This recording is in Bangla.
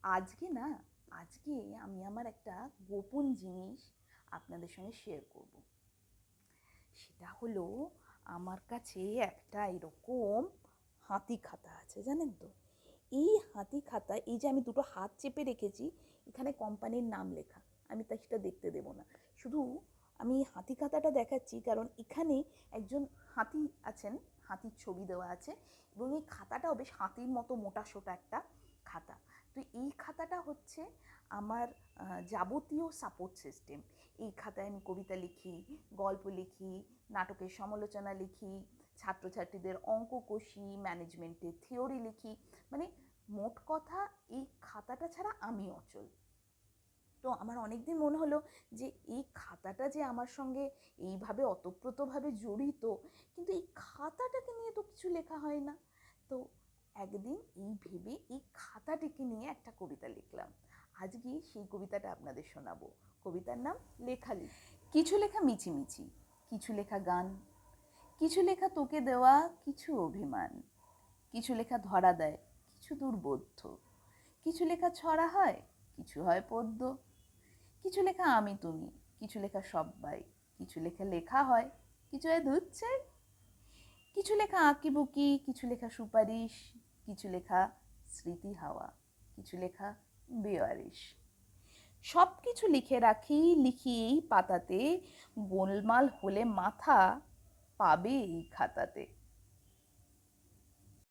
আজকে না আজকে আমি আমার একটা গোপন জিনিস আপনাদের সঙ্গে শেয়ার করব। সেটা হলো, আমার কাছে একটা এরকম হাতি খাতা আছে, জানেন তো? এই হাতি খাতা, এই যে আমি দুটো হাত চেপে রেখেছি, এখানে কোম্পানির নাম লেখা। আমি তা সেটা দেখতে দেব না। শুধু আমি হাতি খাতাটা দেখাচ্ছি কারণ এখানে একজন হাতি আছেন, হাতির ছবি দেওয়া আছে, এবং এই খাতাটাও বেশ হাতির মতো মোটা সোটা একটা খাতা। তো এই খাতাটা হচ্ছে আমার যাবতীয় সাপোর্ট সিস্টেম। এই খাতায় আমি কবিতা লিখি, গল্প লিখি, নাটকের সমালোচনা লিখি, ছাত্রছাত্রীদের অঙ্ক কষি, ম্যানেজমেন্টের থিওরি লিখি। মানে মোট কথা, এই খাতাটা ছাড়া আমি অচল। তো আমার অনেক দিন মনে হলো যে এই খাতাটা যে আমার সঙ্গে এইভাবে ওতপ্রোতভাবে জড়িত, কিন্তু এই খাতাটাকে নিয়ে তো কিছু লেখা হয় না। তো একদিন এই ভেবে এই খাতাটিকে নিয়ে একটা কবিতা লিখলাম। আজকে সেই কবিতাটা আপনাদের শোনাবো। কবিতার নাম লেখালি। কিছু লেখা মিছিমিছি, কিছু লেখা গান, কিছু লেখা তোকে দেওয়া কিছু অভিমান, কিছু লেখা ধরা দেয় কিছু দুর্বোধ্য, কিছু লেখা ছড়া হয় কিছু হয় পদ্য, কিছু লেখা আমি তুমি, কিছু লেখা সব্বাই, কিছু লেখা লেখা হয় কিছু হয় দুধ চাই, কিছু লেখা আঁকিবুকি, কিছু লেখা সুপারিশ, কিছু লেখা স্মৃতি হাওয়া, কিছু লেখা বেওয়ারিশ। সব কিছু লিখে রাখি, লিখি এই পাতাতে, গোলমাল হলে মাথা পাবে এই খাতাতে।